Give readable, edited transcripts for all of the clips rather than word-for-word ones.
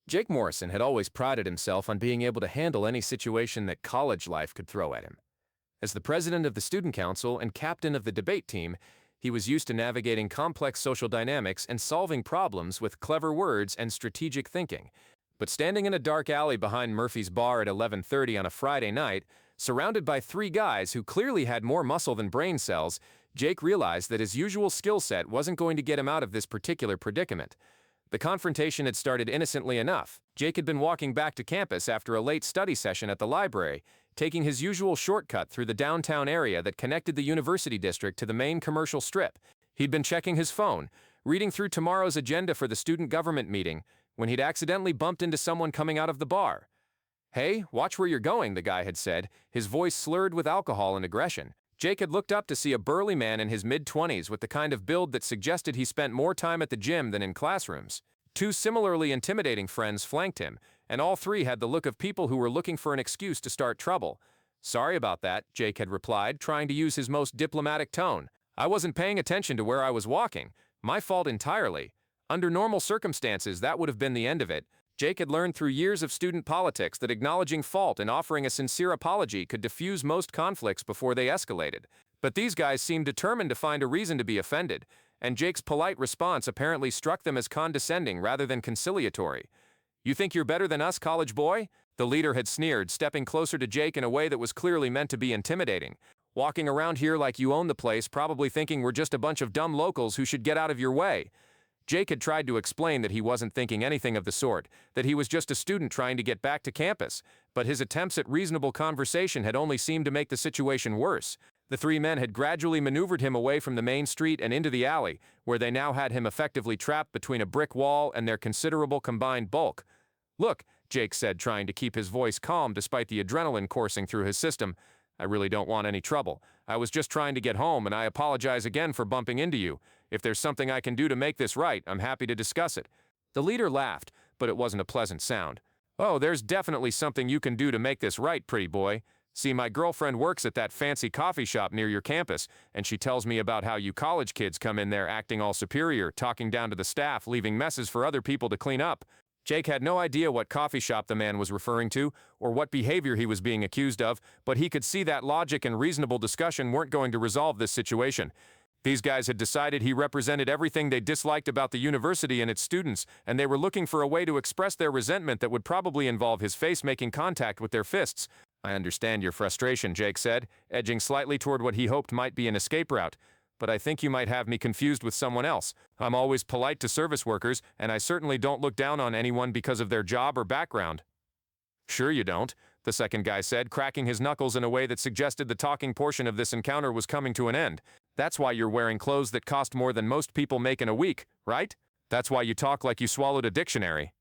Jake Morrison had always prided himself on being able to handle any situation that college life could throw at him. As the president of the student council and captain of the debate team, he was used to navigating complex social dynamics and solving problems with clever words and strategic thinking. But standing in a dark alley behind Murphy's bar at 11:30 on a Friday night, surrounded by three guys who clearly had more muscle than brain cells, Jake realized that his usual skill set wasn't going to get him out of this particular predicament. The confrontation had started innocently enough. Jake had been walking back to campus after a late study session at the library, taking his usual shortcut through the downtown area that connected the university district to the main commercial strip. He'd been checking his phone, reading through tomorrow's agenda for the student government meeting, when he'd accidentally bumped into someone coming out of the bar. "Hey, watch where you're going," the guy had said, his voice slurred with alcohol and aggression. Jake had looked up to see a burly man in his mid-20s with the kind of build that suggested he spent more time at the gym than in classrooms. Two similarly intimidating friends flanked him, and all three had the look of people who were looking for an excuse to start trouble. "Sorry about that," Jake had replied, trying to use his most diplomatic tone. "I wasn't paying attention to where I was walking. My fault entirely." Under normal circumstances, that would have been the end of it. Jake had learned through years of student politics that acknowledging fault and offering a sincere apology could diffuse most conflicts before they escalated. But these guys seemed determined to find a reason to be offended, and Jake's polite response apparently struck them as condescending rather than conciliatory. "You think you're better than us, college boy?" the leader had sneered, stepping closer to Jake in a way that was clearly meant to be intimidating. "Walking around here like you own the place, probably thinking we're just a bunch of dumb locals who should get out of your way." Jake had tried to explain that he wasn't thinking anything of the sort, that he was just a student trying to get back to campus, but his attempts at reasonable conversation had only seemed to make the situation worse. The three men had gradually maneuvered him away from the main street and into the alley, where they now had him effectively trapped between a brick wall and their considerable combined bulk. "Look," Jake said, trying to keep his voice calm despite the adrenaline coursing through his system, "I really don't want any trouble. I was just trying to get home, and I apologize again for bumping into you. If there's something I can do to make this right, I'm happy to discuss it." The leader laughed, but it wasn't a pleasant sound. "Oh, there's definitely something you can do to make this right, pretty boy. See, my girlfriend works at that fancy coffee shop near your campus, and she tells me about how you college kids come in there acting all superior, talking down to the staff, leaving messes for other people to clean up." Jake had no idea what coffee shop the man was referring to, or what behavior he was being accused of, but he could see that logic and reasonable discussion weren't going to resolve this situation. These guys had decided he represented everything they disliked about the university and its students, and they were looking for a way to express their resentment that would probably involve his face making contact with their fists. "I understand your frustration," Jake said, edging slightly toward what he hoped might be an escape route. "But I think you might have me confused with someone else. I'm always polite to service workers, and I certainly don't look down on anyone because of their job or background." "Sure you don't," the second guy said, cracking his knuckles in a way that suggested the talking portion of this encounter was coming to an end. "That's why you're wearing clothes that cost more than most people make in a week, right? That's why you talk like you swallowed a dictionary."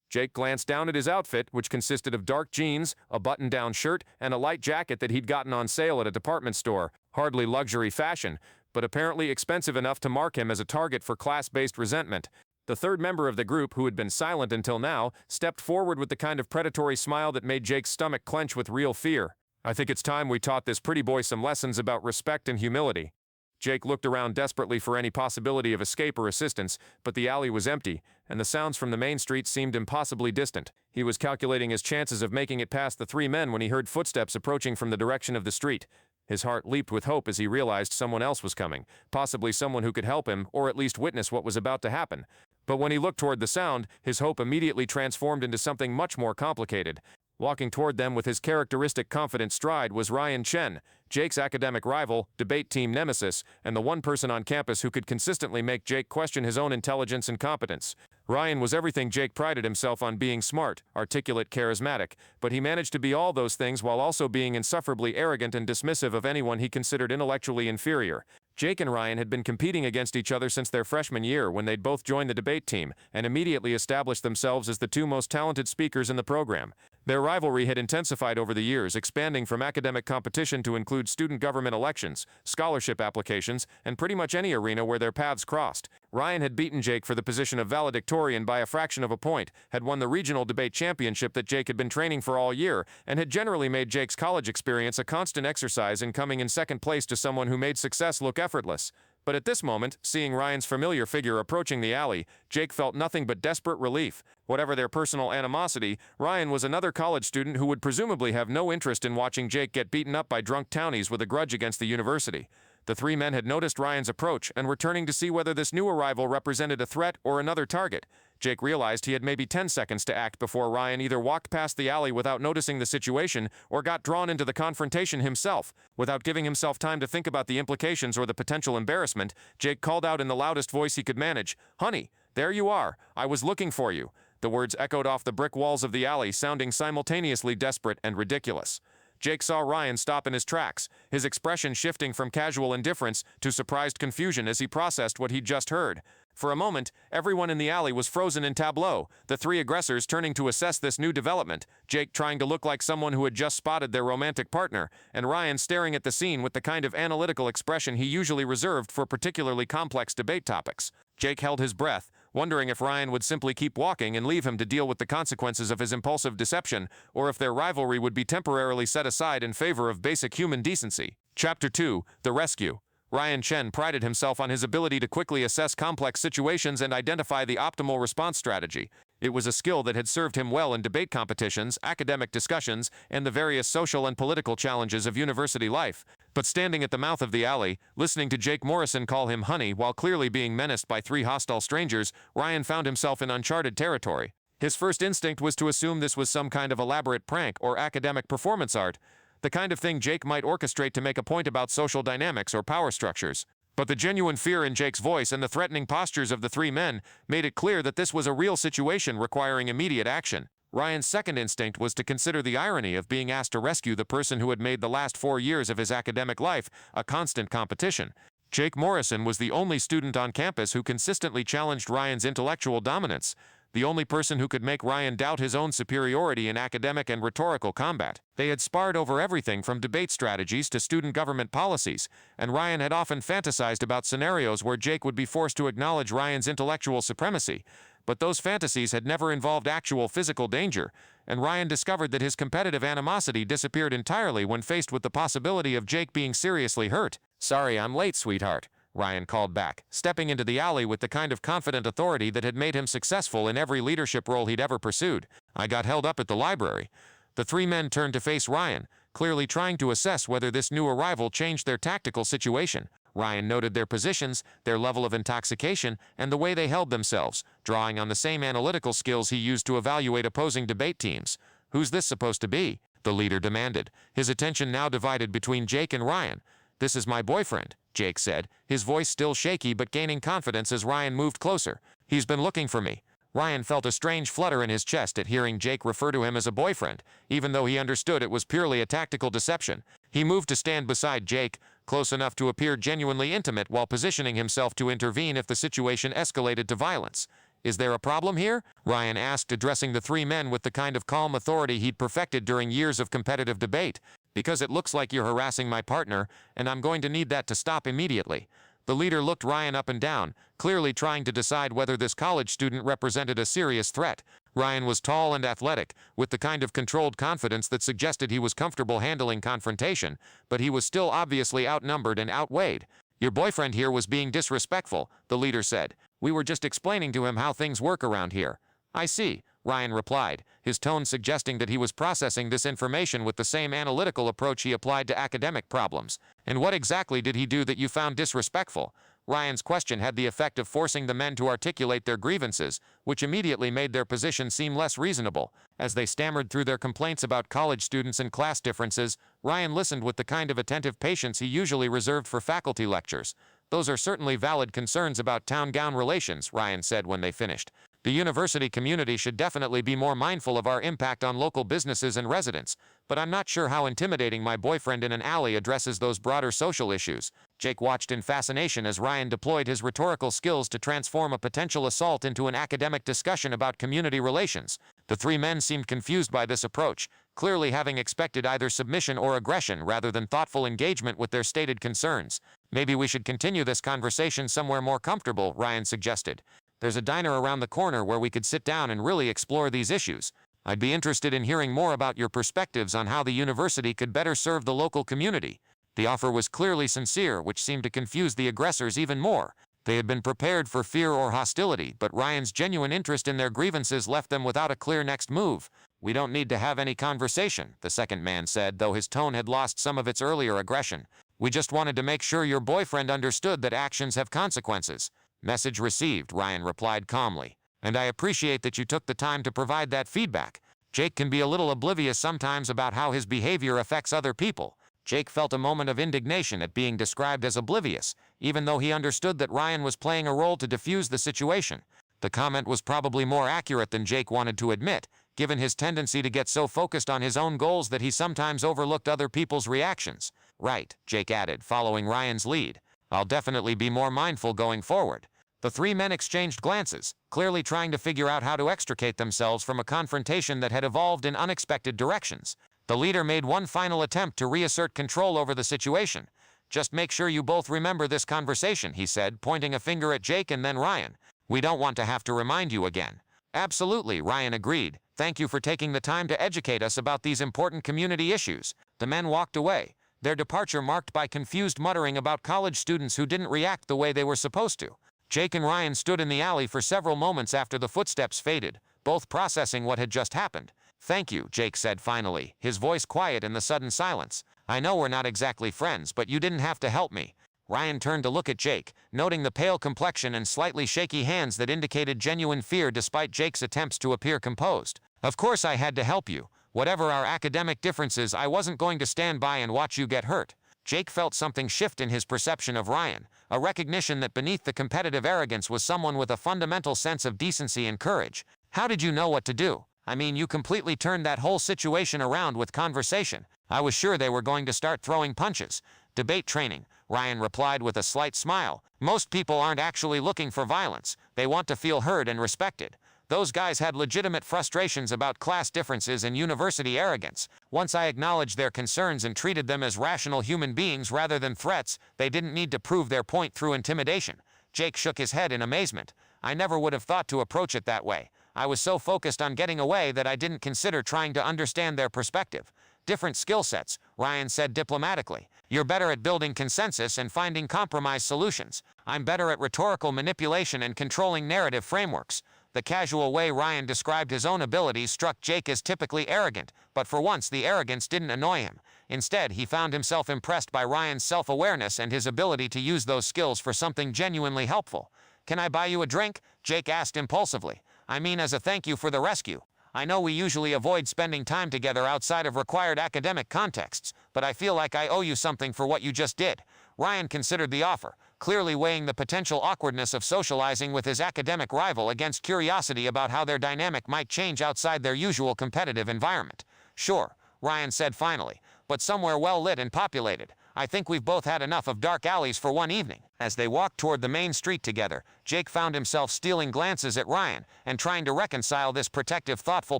Jake glanced down at his outfit, which consisted of dark jeans, a button-down shirt, and a light jacket that he'd gotten on sale at a department store. Hardly luxury fashion, but apparently expensive enough to mark him as a target for class-based resentment. The third member of the group, who had been silent until now, stepped forward with the kind of predatory smile that made Jake's stomach clench with real fear. "I think it's time we taught this pretty boy some lessons about respect and humility." Jake looked around desperately for any possibility of escape or assistance, but the alley was empty, and the sounds from the main street seemed impossibly distant. He was calculating his chances of making it past the three men when he heard footsteps approaching from the direction of the street. His heart leaped with hope as he realized someone else was coming, possibly someone who could help him or at least witness what was about to happen. But when he looked toward the sound, his hope immediately transformed into something much more complicated. Walking toward them with his characteristic confident stride was Ryan Chen, Jake's academic rival, debate team nemesis, and the one person on campus who could consistently make Jake question his own intelligence and competence. Ryan was everything Jake prided himself on being: smart, articulate, charismatic, but he managed to be all those things while also being insufferably arrogant and dismissive of anyone he considered intellectually inferior. Jake and Ryan had been competing against each other since their freshman year when they'd both joined the debate team and immediately established themselves as the two most talented speakers in the program. Their rivalry had intensified over the years, expanding from academic competition to include student government elections, scholarship applications, and pretty much any arena where their paths crossed. Ryan had beaten Jake for the position of valedictorian by a fraction of a point, had won the regional debate championship that Jake had been training for all year, and had generally made Jake's college experience a constant exercise in coming in second place to someone who made success look effortless. But at this moment, seeing Ryan's familiar figure approaching the alley, Jake felt nothing but desperate relief. Whatever their personal animosity, Ryan was another college student who would presumably have no interest in watching Jake get beaten up by drunk townies with a grudge against the university. The three men had noticed Ryan's approach and were turning to see whether this new arrival represented a threat or another target. Jake realized he had maybe 10 seconds to act before Ryan either walked past the alley without noticing the situation or got drawn into the confrontation himself. Without giving himself time to think about the implications or the potential embarrassment, Jake called out in the loudest voice he could manage, "Honey, there you are. I was looking for you." The words echoed off the brick walls of the alley, sounding simultaneously desperate and ridiculous. Jake saw Ryan stop in his tracks, his expression shifting from casual indifference to surprised confusion as he processed what he'd just heard. For a moment, everyone in the alley was frozen in tableau, the three aggressors turning to assess this new development, Jake trying to look like someone who had just spotted their romantic partner, and Ryan staring at the scene with the kind of analytical expression he usually reserved for particularly complex debate topics. Jake held his breath, wondering if Ryan would simply keep walking and leave him to deal with the consequences of his impulsive deception, or if their rivalry would be temporarily set aside in favor of basic human decency. Chapter 2: The Rescue. Ryan Chen prided himself on his ability to quickly assess complex situations and identify the optimal response strategy. It was a skill that had served him well in debate competitions, academic discussions, and the various social and political challenges of university life. But standing at the mouth of the alley, listening to Jake Morrison call him honey while clearly being menaced by three hostile strangers, Ryan found himself in uncharted territory. His first instinct was to assume this was some kind of elaborate prank or academic performance art, the kind of thing Jake might orchestrate to make a point about social dynamics or power structures. But the genuine fear in Jake's voice and the threatening postures of the three men made it clear that this was a real situation requiring immediate action. Ryan's second instinct was to consider the irony of being asked to rescue the person who had made the last 4 years of his academic life a constant competition. Jake Morrison was the only student on campus who consistently challenged Ryan's intellectual dominance, the only person who could make Ryan doubt his own superiority in academic and rhetorical combat. They had sparred over everything from debate strategies to student government policies, and Ryan had often fantasized about scenarios where Jake would be forced to acknowledge Ryan's intellectual supremacy. But those fantasies had never involved actual physical danger, and Ryan discovered that his competitive animosity disappeared entirely when faced with the possibility of Jake being seriously hurt. "Sorry I'm late, sweetheart," Ryan called back, stepping into the alley with the kind of confident authority that had made him successful in every leadership role he'd ever pursued. "I got held up at the library." The three men turned to face Ryan, clearly trying to assess whether this new arrival changed their tactical situation. Ryan noted their positions, their level of intoxication, and the way they held themselves, drawing on the same analytical skills he used to evaluate opposing debate teams. "Who's this supposed to be?" the leader demanded, his attention now divided between Jake and Ryan. "This is my boyfriend," Jake said, his voice still shaky but gaining confidence as Ryan moved closer. "He's been looking for me." Ryan felt a strange flutter in his chest at hearing Jake refer to him as a boyfriend, even though he understood it was purely a tactical deception. He moved to stand beside Jake, close enough to appear genuinely intimate while positioning himself to intervene if the situation escalated to violence. "Is there a problem here?" Ryan asked, addressing the three men with the kind of calm authority he'd perfected during years of competitive debate. "Because it looks like you're harassing my partner, and I'm going to need that to stop immediately." The leader looked Ryan up and down, clearly trying to decide whether this college student represented a serious threat. Ryan was tall and athletic, with the kind of controlled confidence that suggested he was comfortable handling confrontation, but he was still obviously outnumbered and outweighed. "Your boyfriend here was being disrespectful," the leader said. "We were just explaining to him how things work around here." "I see," Ryan replied, his tone suggesting that he was processing this information with the same analytical approach he applied to academic problems. "And what exactly did he do that you found disrespectful?" Ryan's question had the effect of forcing the men to articulate their grievances, which immediately made their position seem less reasonable. As they stammered through their complaints about college students and class differences, Ryan listened with the kind of attentive patience he usually reserved for faculty lectures. "Those are certainly valid concerns about town-gown relations," Ryan said when they finished. "The university community should definitely be more mindful of our impact on local businesses and residents, but I'm not sure how intimidating my boyfriend in an alley addresses those broader social issues." Jake watched in fascination as Ryan deployed his rhetorical skills to transform a potential assault into an academic discussion about community relations. The three men seemed confused by this approach, clearly having expected either submission or aggression rather than thoughtful engagement with their stated concerns. "Maybe we should continue this conversation somewhere more comfortable," Ryan suggested. "There's a diner around the corner where we could sit down and really explore these issues. I'd be interested in hearing more about your perspectives on how the university could better serve the local community." The offer was clearly sincere, which seemed to confuse the aggressors even more. They had been prepared for fear or hostility, but Ryan's genuine interest in their grievances left them without a clear next move. "We don't need to have any conversation," the second man said, though his tone had lost some of its earlier aggression. "We just wanted to make sure your boyfriend understood that actions have consequences." "Message received," Ryan replied calmly. "And I appreciate that you took the time to provide that feedback. Jake can be a little oblivious sometimes about how his behavior affects other people." Jake felt a moment of indignation at being described as oblivious, even though he understood that Ryan was playing a role to defuse the situation. The comment was probably more accurate than Jake wanted to admit, given his tendency to get so focused on his own goals that he sometimes overlooked other people's reactions. "Right," Jake added, following Ryan's lead. "I'll definitely be more mindful going forward." The three men exchanged glances, clearly trying to figure out how to extricate themselves from a confrontation that had evolved in unexpected directions. The leader made one final attempt to reassert control over the situation. "Just make sure you both remember this conversation," he said, pointing a finger at Jake and then Ryan. "We don't want to have to remind you again." "Absolutely," Ryan agreed. "Thank you for taking the time to educate us about these important community issues." The men walked away, their departure marked by confused muttering about college students who didn't react the way they were supposed to. Jake and Ryan stood in the alley for several moments after the footsteps faded, both processing what had just happened. "Thank you," Jake said finally, his voice quiet in the sudden silence. "I know we're not exactly friends, but you didn't have to help me." Ryan turned to look at Jake, noting the pale complexion and slightly shaky hands that indicated genuine fear despite Jake's attempts to appear composed. "Of course I had to help you. Whatever our academic differences, I wasn't going to stand by and watch you get hurt." Jake felt something shift in his perception of Ryan, a recognition that beneath the competitive arrogance was someone with a fundamental sense of decency and courage. "How did you know what to do? I mean, you completely turned that whole situation around with conversation. I was sure they were going to start throwing punches." "Debate training," Ryan replied with a slight smile. "Most people aren't actually looking for violence. They want to feel heard and respected. Those guys had legitimate frustrations about class differences and university arrogance. Once I acknowledged their concerns and treated them as rational human beings rather than threats, they didn't need to prove their point through intimidation." Jake shook his head in amazement. "I never would have thought to approach it that way. I was so focused on getting away that I didn't consider trying to understand their perspective." "Different skill sets," Ryan said diplomatically. "You're better at building consensus and finding compromise solutions. I'm better at rhetorical manipulation and controlling narrative frameworks." The casual way Ryan described his own abilities struck Jake as typically arrogant, but for once the arrogance didn't annoy him. Instead, he found himself impressed by Ryan's self-awareness and his ability to use those skills for something genuinely helpful. "Can I buy you a drink?" Jake asked impulsively. "I mean, as a thank you for the rescue. I know we usually avoid spending time together outside of required academic contexts, but I feel like I owe you something for what you just did." Ryan considered the offer, clearly weighing the potential awkwardness of socializing with his academic rival against curiosity about how their dynamic might change outside their usual competitive environment. "Sure," Ryan said finally, "but somewhere well-lit and populated. I think we've both had enough of dark alleys for one evening." As they walked toward the main street together, Jake found himself stealing glances at Ryan and trying to reconcile this protective, thoughtful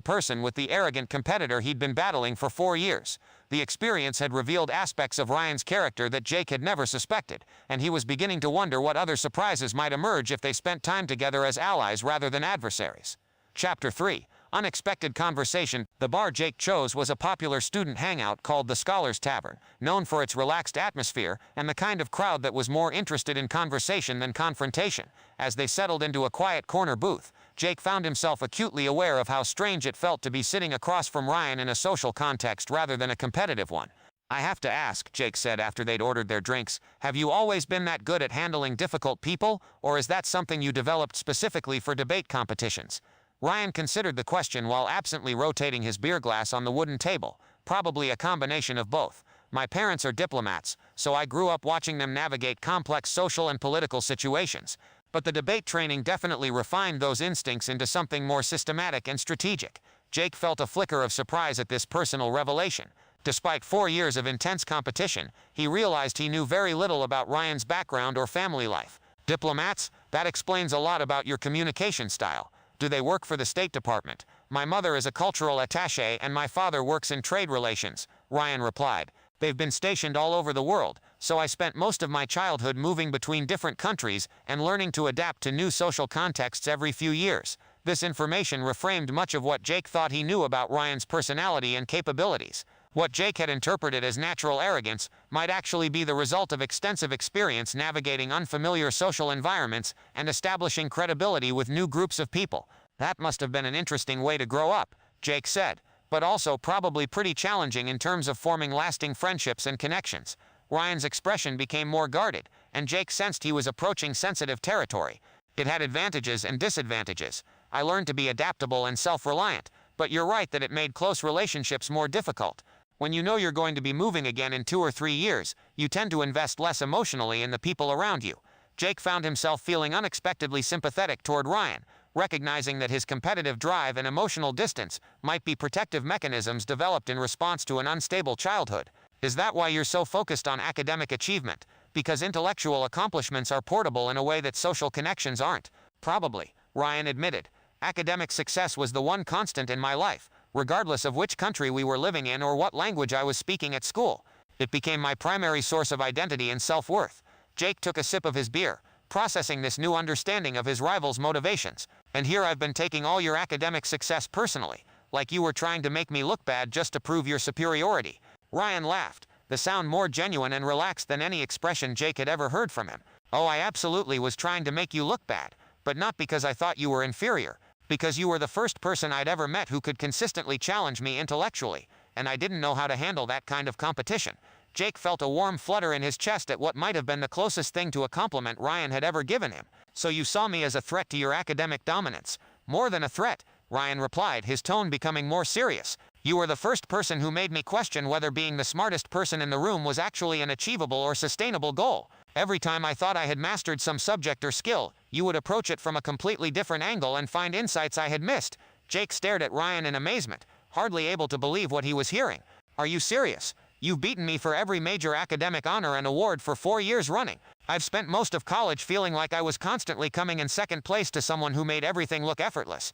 person with the arrogant competitor he'd been battling for 4 years. The experience had revealed aspects of Ryan's character that Jake had never suspected, and he was beginning to wonder what other surprises might emerge if they spent time together as allies rather than adversaries. Chapter 3. Unexpected conversation. The bar Jake chose was a popular student hangout called the Scholars Tavern, known for its relaxed atmosphere and the kind of crowd that was more interested in conversation than confrontation. As they settled into a quiet corner booth, Jake found himself acutely aware of how strange it felt to be sitting across from Ryan in a social context rather than a competitive one. "I have to ask," Jake said after they'd ordered their drinks, "have you always been that good at handling difficult people, or is that something you developed specifically for debate competitions?" Ryan considered the question while absently rotating his beer glass on the wooden table. "Probably a combination of both. My parents are diplomats, so I grew up watching them navigate complex social and political situations. But the debate training definitely refined those instincts into something more systematic and strategic." Jake felt a flicker of surprise at this personal revelation. Despite 4 years of intense competition, he realized he knew very little about Ryan's background or family life. "Diplomats? That explains a lot about your communication style. Do they work for the State Department?" "My mother is a cultural attaché and my father works in trade relations," Ryan replied. "They've been stationed all over the world, so I spent most of my childhood moving between different countries and learning to adapt to new social contexts every few years." This information reframed much of what Jake thought he knew about Ryan's personality and capabilities. What Jake had interpreted as natural arrogance might actually be the result of extensive experience navigating unfamiliar social environments and establishing credibility with new groups of people. That must have been an interesting way to grow up, Jake said, but also probably pretty challenging in terms of forming lasting friendships and connections. Ryan's expression became more guarded, and Jake sensed he was approaching sensitive territory. It had advantages and disadvantages. I learned to be adaptable and self-reliant, but you're right that it made close relationships more difficult. When you know you're going to be moving again in 2 or 3 years, you tend to invest less emotionally in the people around you. Jake found himself feeling unexpectedly sympathetic toward Ryan, recognizing that his competitive drive and emotional distance might be protective mechanisms developed in response to an unstable childhood. Is that why you're so focused on academic achievement? Because intellectual accomplishments are portable in a way that social connections aren't? Probably, Ryan admitted. Academic success was the one constant in my life, regardless of which country we were living in or what language I was speaking at school. It became my primary source of identity and self-worth. Jake took a sip of his beer, processing this new understanding of his rival's motivations. And here I've been taking all your academic success personally, like you were trying to make me look bad just to prove your superiority. Ryan laughed, the sound more genuine and relaxed than any expression Jake had ever heard from him. Oh, I absolutely was trying to make you look bad, but not because I thought you were inferior, because you were the first person I'd ever met who could consistently challenge me intellectually, and I didn't know how to handle that kind of competition. Jake felt a warm flutter in his chest at what might have been the closest thing to a compliment Ryan had ever given him. So you saw me as a threat to your academic dominance. More than a threat, Ryan replied, his tone becoming more serious. You were the first person who made me question whether being the smartest person in the room was actually an achievable or sustainable goal. Every time I thought I had mastered some subject or skill, you would approach it from a completely different angle and find insights I had missed. Jake stared at Ryan in amazement, hardly able to believe what he was hearing. Are you serious? You've beaten me for every major academic honor and award for 4 years running. I've spent most of college feeling like I was constantly coming in second place to someone who made everything look effortless.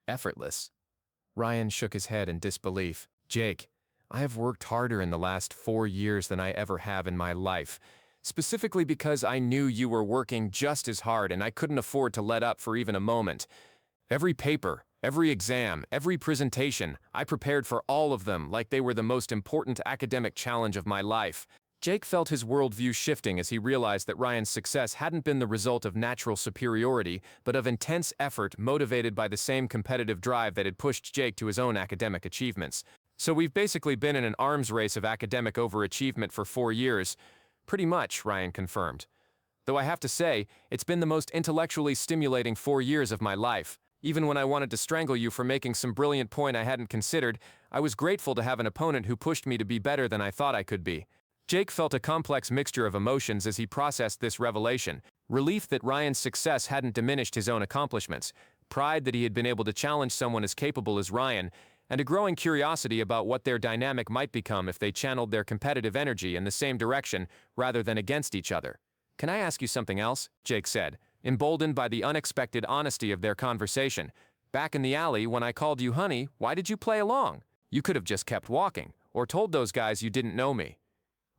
Effortless? Ryan shook his head in disbelief. Jake, I have worked harder in the last 4 years than I ever have in my life, specifically because I knew you were working just as hard and I couldn't afford to let up for even a moment. Every paper, every exam, every presentation, I prepared for all of them like they were the most important academic challenge of my life. Jake felt his worldview shifting as he realized that Ryan's success hadn't been the result of natural superiority, but of intense effort motivated by the same competitive drive that had pushed Jake to his own academic achievements. So we've basically been in an arms race of academic overachievement for 4 years. Pretty much, Ryan confirmed. Though I have to say, it's been the most intellectually stimulating 4 years of my life. Even when I wanted to strangle you for making some brilliant point I hadn't considered, I was grateful to have an opponent who pushed me to be better than I thought I could be. Jake felt a complex mixture of emotions as he processed this revelation. Relief that Ryan's success hadn't diminished his own accomplishments, pride that he had been able to challenge someone as capable as Ryan, and a growing curiosity about what their dynamic might become if they channeled their competitive energy in the same direction rather than against each other. Can I ask you something else? Jake said, emboldened by the unexpected honesty of their conversation. Back in the alley when I called you honey, why did you play along? You could have just kept walking, or told those guys you didn't know me.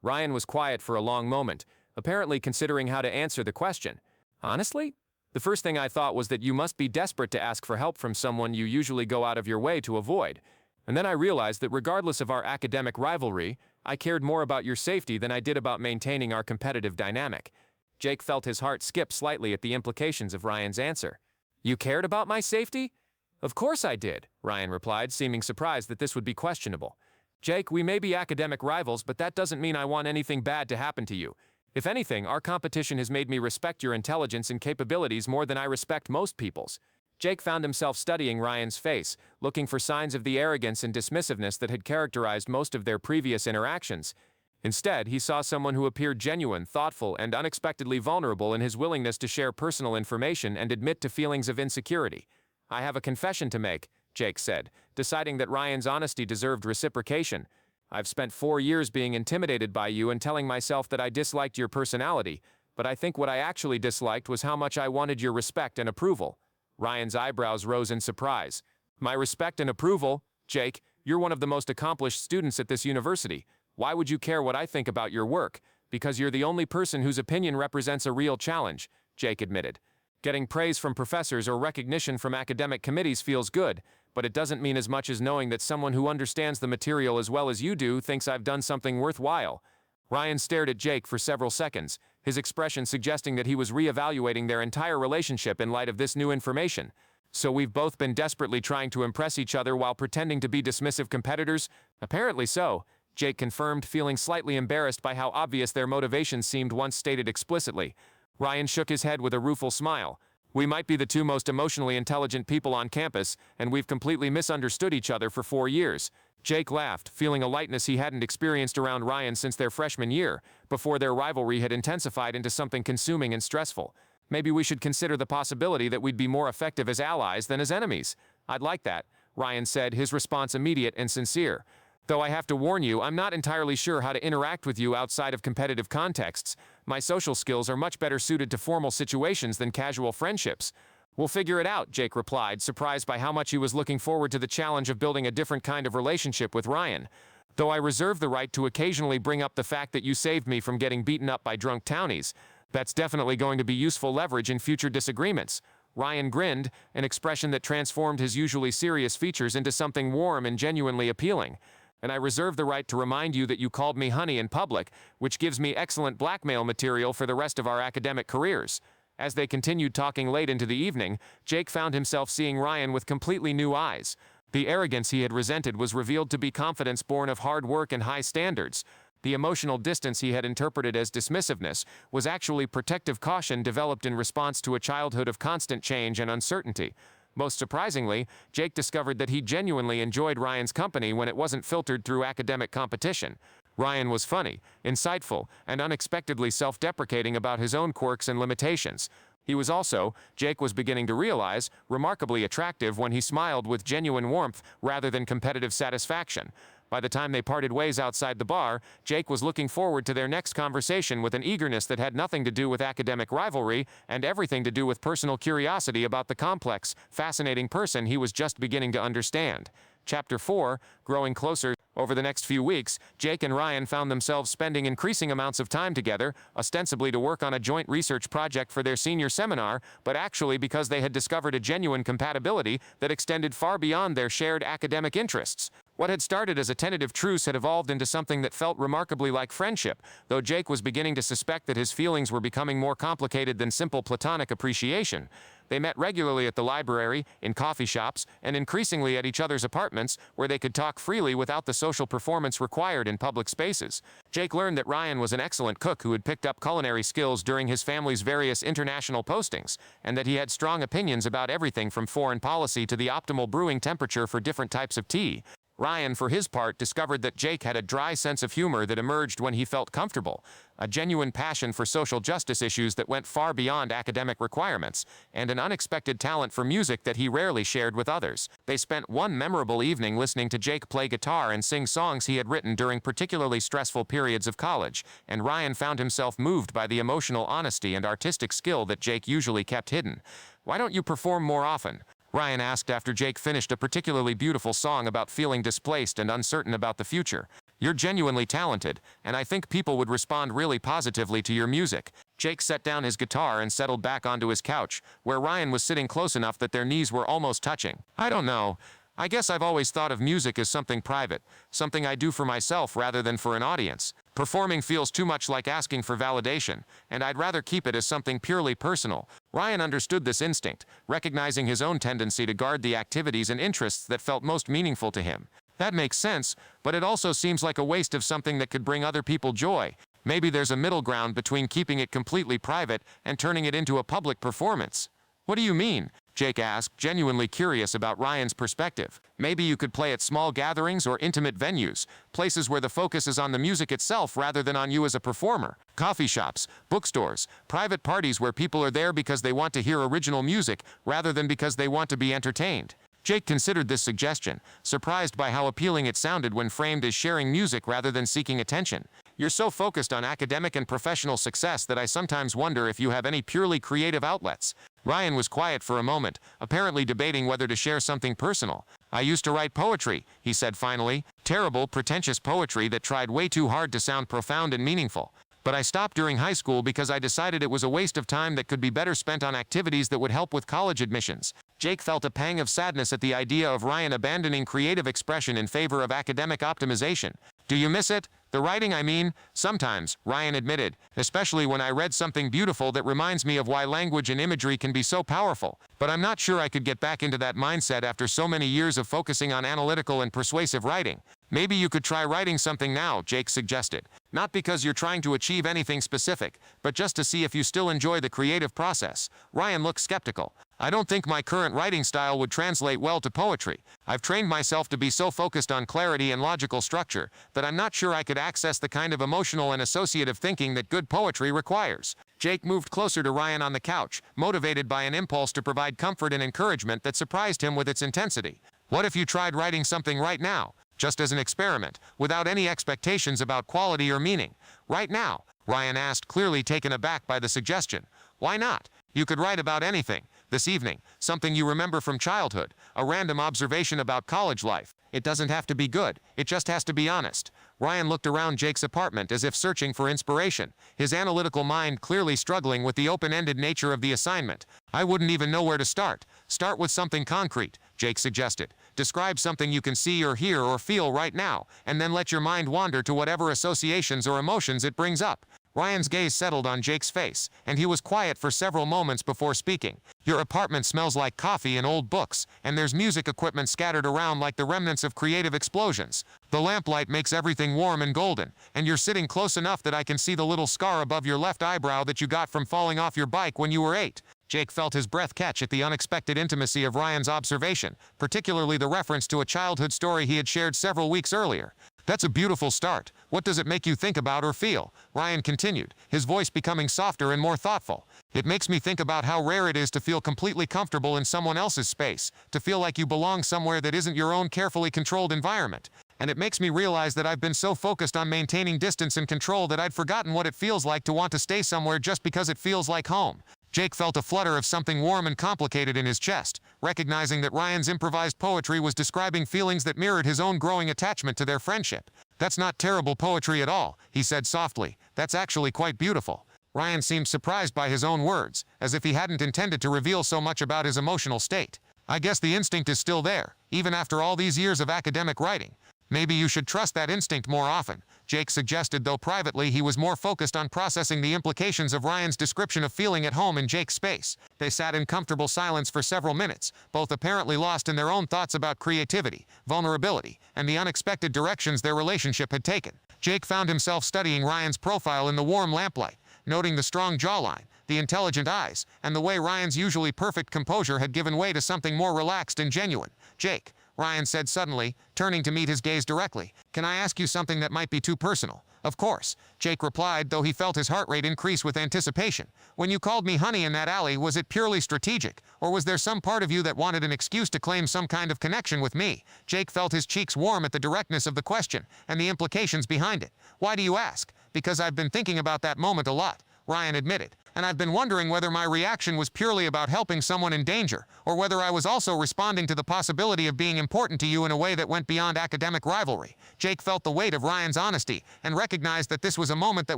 Ryan was quiet for a long moment, apparently considering how to answer the question. Honestly? The first thing I thought was that you must be desperate to ask for help from someone you usually go out of your way to avoid. And then I realized that regardless of our academic rivalry, I cared more about your safety than I did about maintaining our competitive dynamic. Jake felt his heart skip slightly at the implications of Ryan's answer. You cared about my safety? Of course I did, Ryan replied, seeming surprised that this would be questionable. Jake, we may be academic rivals, but that doesn't mean I want anything bad to happen to you. If anything, our competition has made me respect your intelligence and capabilities more than I respect most people's. Jake found himself studying Ryan's face, looking for signs of the arrogance and dismissiveness that had characterized most of their previous interactions. Instead, he saw someone who appeared genuine, thoughtful, and unexpectedly vulnerable in his willingness to share personal information and admit to feelings of insecurity. I have a confession to make, Jake said, deciding that Ryan's honesty deserved reciprocation. I've spent 4 years being intimidated by you and telling myself that I disliked your personality, but I think what I actually disliked was how much I wanted your respect and approval. Ryan's eyebrows rose in surprise. My respect and approval? Jake, you're one of the most accomplished students at this university. Why would you care what I think about your work? Because you're the only person whose opinion represents a real challenge, Jake admitted. Getting praise from professors or recognition from academic committees feels good, but it doesn't mean as much as knowing that someone who understands the material as well as you do thinks I've done something worthwhile." Ryan stared at Jake for several seconds, his expression suggesting that he was re-evaluating their entire relationship in light of this new information. "So we've both been desperately trying to impress each other while pretending to be dismissive competitors?" "Apparently so," Jake confirmed, feeling slightly embarrassed by how obvious their motivations seemed once stated explicitly. Ryan shook his head with a rueful smile. "We might be the two most emotionally intelligent people on campus, and we've completely misunderstood each other for 4 years." Jake laughed, feeling a lightness he hadn't experienced around Ryan since their freshman year, before their rivalry had intensified into something consuming and stressful. "Maybe we should consider the possibility that we'd be more effective as allies than as enemies." "I'd like that," Ryan said, his response immediate and sincere. "Though I have to warn you, I'm not entirely sure how to interact with you outside of competitive contexts. My social skills are much better suited to formal situations than casual friendships." "We'll figure it out," Jake replied, surprised by how much he was looking forward to the challenge of building a different kind of relationship with Ryan. "Though I reserve the right to occasionally bring up the fact that you saved me from getting beaten up by drunk townies. That's definitely going to be useful leverage in future disagreements." Ryan grinned, an expression that transformed his usually serious features into something warm and genuinely appealing. "And I reserve the right to remind you that you called me honey in public, which gives me excellent blackmail material for the rest of our academic careers." As they continued talking late into the evening, Jake found himself seeing Ryan with completely new eyes. The arrogance he had resented was revealed to be confidence born of hard work and high standards. The emotional distance he had interpreted as dismissiveness was actually protective caution developed in response to a childhood of constant change and uncertainty. Most surprisingly, Jake discovered that he genuinely enjoyed Ryan's company when it wasn't filtered through academic competition. Ryan was funny, insightful, and unexpectedly self-deprecating about his own quirks and limitations. He was also, Jake was beginning to realize, remarkably attractive when he smiled with genuine warmth rather than competitive satisfaction. By the time they parted ways outside the bar, Jake was looking forward to their next conversation with an eagerness that had nothing to do with academic rivalry and everything to do with personal curiosity about the complex, fascinating person he was just beginning to understand. Chapter 4, Growing Closer. Over the next few weeks, Jake and Ryan found themselves spending increasing amounts of time together, ostensibly to work on a joint research project for their senior seminar, but actually because they had discovered a genuine compatibility that extended far beyond their shared academic interests. What had started as a tentative truce had evolved into something that felt remarkably like friendship, though Jake was beginning to suspect that his feelings were becoming more complicated than simple platonic appreciation. They met regularly at the library, in coffee shops, and increasingly at each other's apartments, where they could talk freely without the social performance required in public spaces. Jake learned that Ryan was an excellent cook who had picked up culinary skills during his family's various international postings, and that he had strong opinions about everything from foreign policy to the optimal brewing temperature for different types of tea. Ryan, for his part, discovered that Jake had a dry sense of humor that emerged when he felt comfortable, a genuine passion for social justice issues that went far beyond academic requirements, and an unexpected talent for music that he rarely shared with others. They spent one memorable evening listening to Jake play guitar and sing songs he had written during particularly stressful periods of college, and Ryan found himself moved by the emotional honesty and artistic skill that Jake usually kept hidden. "Why don't you perform more often?" Ryan asked after Jake finished a particularly beautiful song about feeling displaced and uncertain about the future. "You're genuinely talented, and I think people would respond really positively to your music." Jake set down his guitar and settled back onto his couch, where Ryan was sitting close enough that their knees were almost touching. "I don't know. I guess I've always thought of music as something private, something I do for myself rather than for an audience. Performing feels too much like asking for validation, and I'd rather keep it as something purely personal." Ryan understood this instinct, recognizing his own tendency to guard the activities and interests that felt most meaningful to him. "That makes sense, but it also seems like a waste of something that could bring other people joy. Maybe there's a middle ground between keeping it completely private and turning it into a public performance." "What do you mean?" Jake asked, genuinely curious about Ryan's perspective. "Maybe you could play at small gatherings or intimate venues, places where the focus is on the music itself rather than on you as a performer. Coffee shops, bookstores, private parties where people are there because they want to hear original music rather than because they want to be entertained." Jake considered this suggestion, surprised by how appealing it sounded when framed as sharing music rather than seeking attention. "You're so focused on academic and professional success that I sometimes wonder if you have any purely creative outlets." Ryan was quiet for a moment, apparently debating whether to share something personal. "I used to write poetry," he said finally. "Terrible, pretentious poetry that tried way too hard to sound profound and meaningful. But I stopped during high school because I decided it was a waste of time that could be better spent on activities that would help with college admissions." Jake felt a pang of sadness at the idea of Ryan abandoning creative expression in favor of academic optimization. Do you miss it? The writing, I mean? Sometimes, Ryan admitted, especially when I read something beautiful that reminds me of why language and imagery can be so powerful. But I'm not sure I could get back into that mindset after so many years of focusing on analytical and persuasive writing. Maybe you could try writing something now, Jake suggested. Not because you're trying to achieve anything specific, but just to see if you still enjoy the creative process. Ryan looked skeptical. I don't think my current writing style would translate well to poetry. I've trained myself to be so focused on clarity and logical structure that I'm not sure I could access the kind of emotional and associative thinking that good poetry requires. Jake moved closer to Ryan on the couch, motivated by an impulse to provide comfort and encouragement that surprised him with its intensity. What if you tried writing something right now? Just as an experiment, without any expectations about quality or meaning. Right now, Ryan asked, clearly taken aback by the suggestion. Why not? You could write about anything. This evening, something you remember from childhood, a random observation about college life. It doesn't have to be good, it just has to be honest. Ryan looked around Jake's apartment as if searching for inspiration, his analytical mind clearly struggling with the open-ended nature of the assignment. I wouldn't even know where to start. Start with something concrete, Jake suggested. Describe something you can see or hear or feel right now, and then let your mind wander to whatever associations or emotions it brings up. Ryan's gaze settled on Jake's face, and he was quiet for several moments before speaking. Your apartment smells like coffee and old books, and there's music equipment scattered around like the remnants of creative explosions. The lamplight makes everything warm and golden, and you're sitting close enough that I can see the little scar above your left eyebrow that you got from falling off your bike when you were 8. Jake felt his breath catch at the unexpected intimacy of Ryan's observation, particularly the reference to a childhood story he had shared several weeks earlier. That's a beautiful start. What does it make you think about or feel? Ryan continued, his voice becoming softer and more thoughtful. It makes me think about how rare it is to feel completely comfortable in someone else's space, to feel like you belong somewhere that isn't your own carefully controlled environment. And it makes me realize that I've been so focused on maintaining distance and control that I'd forgotten what it feels like to want to stay somewhere just because it feels like home. Jake felt a flutter of something warm and complicated in his chest, recognizing that Ryan's improvised poetry was describing feelings that mirrored his own growing attachment to their friendship. That's not terrible poetry at all, he said softly. That's actually quite beautiful. Ryan seemed surprised by his own words, as if he hadn't intended to reveal so much about his emotional state. I guess the instinct is still there, even after all these years of academic writing. Maybe you should trust that instinct more often, Jake suggested, though privately he was more focused on processing the implications of Ryan's description of feeling at home in Jake's space. They sat in comfortable silence for several minutes, both apparently lost in their own thoughts about creativity, vulnerability, and the unexpected directions their relationship had taken. Jake found himself studying Ryan's profile in the warm lamplight, noting the strong jawline, the intelligent eyes, and the way Ryan's usually perfect composure had given way to something more relaxed and genuine. Jake, Ryan said suddenly, turning to meet his gaze directly, can I ask you something that might be too personal? Of course, Jake replied, though he felt his heart rate increase with anticipation. When you called me honey in that alley, was it purely strategic, or was there some part of you that wanted an excuse to claim some kind of connection with me? Jake felt his cheeks warm at the directness of the question, and the implications behind it. Why do you ask? Because I've been thinking about that moment a lot, Ryan admitted, and I've been wondering whether my reaction was purely about helping someone in danger, or whether I was also responding to the possibility of being important to you in a way that went beyond academic rivalry. Jake felt the weight of Ryan's honesty, and recognized that this was a moment that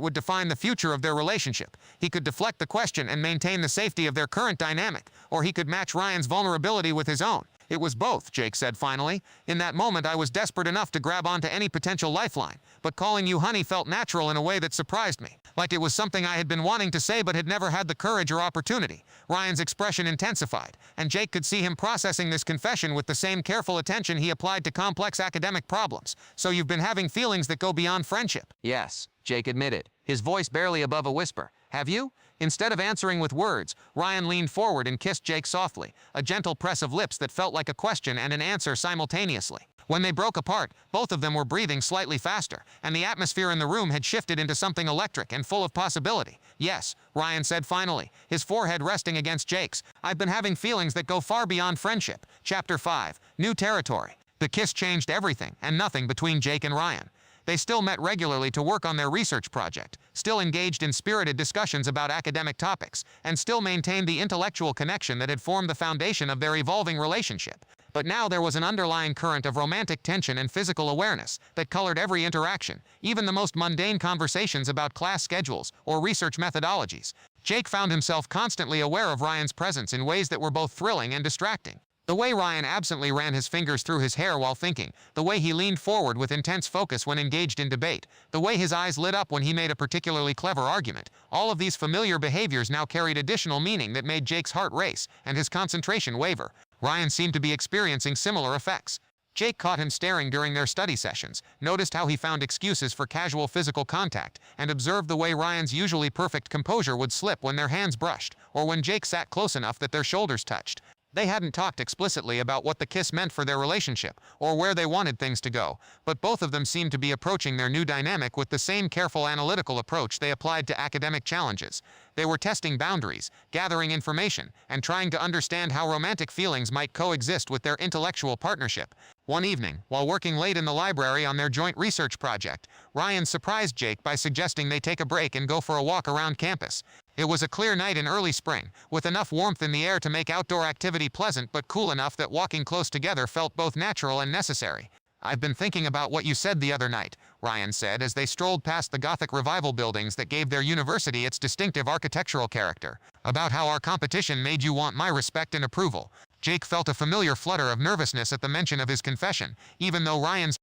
would define the future of their relationship. He could deflect the question and maintain the safety of their current dynamic, or he could match Ryan's vulnerability with his own. It was both, Jake said finally. In that moment I was desperate enough to grab onto any potential lifeline, but calling you honey felt natural in a way that surprised me, like it was something I had been wanting to say but had never had the courage or opportunity. Ryan's expression intensified, and Jake could see him processing this confession with the same careful attention he applied to complex academic problems. So you've been having feelings that go beyond friendship? Yes, Jake admitted, his voice barely above a whisper. Have you? Instead of answering with words, Ryan leaned forward and kissed Jake softly, a gentle press of lips that felt like a question and an answer simultaneously. When they broke apart, both of them were breathing slightly faster, and the atmosphere in the room had shifted into something electric and full of possibility. Yes, Ryan said finally, his forehead resting against Jake's. I've been having feelings that go far beyond friendship. Chapter 5, New Territory. The kiss changed everything and nothing between Jake and Ryan. They still met regularly to work on their research project, still engaged in spirited discussions about academic topics, and still maintained the intellectual connection that had formed the foundation of their evolving relationship. But now there was an underlying current of romantic tension and physical awareness that colored every interaction, even the most mundane conversations about class schedules or research methodologies. Jake found himself constantly aware of Ryan's presence in ways that were both thrilling and distracting. The way Ryan absently ran his fingers through his hair while thinking, the way he leaned forward with intense focus when engaged in debate, the way his eyes lit up when he made a particularly clever argument, all of these familiar behaviors now carried additional meaning that made Jake's heart race and his concentration waver. Ryan seemed to be experiencing similar effects. Jake caught him staring during their study sessions, noticed how he found excuses for casual physical contact, and observed the way Ryan's usually perfect composure would slip when their hands brushed, or when Jake sat close enough that their shoulders touched. They hadn't talked explicitly about what the kiss meant for their relationship, or where they wanted things to go, but both of them seemed to be approaching their new dynamic with the same careful analytical approach they applied to academic challenges. They were testing boundaries, gathering information, and trying to understand how romantic feelings might coexist with their intellectual partnership. One evening, while working late in the library on their joint research project, Ryan surprised Jake by suggesting they take a break and go for a walk around campus. It was a clear night in early spring, with enough warmth in the air to make outdoor activity pleasant but cool enough that walking close together felt both natural and necessary. "I've been thinking about what you said the other night," Ryan said as they strolled past the Gothic Revival buildings that gave their university its distinctive architectural character. "About how our competition made you want my respect and approval." Jake felt a familiar flutter of nervousness at the mention of his confession, even though Ryan's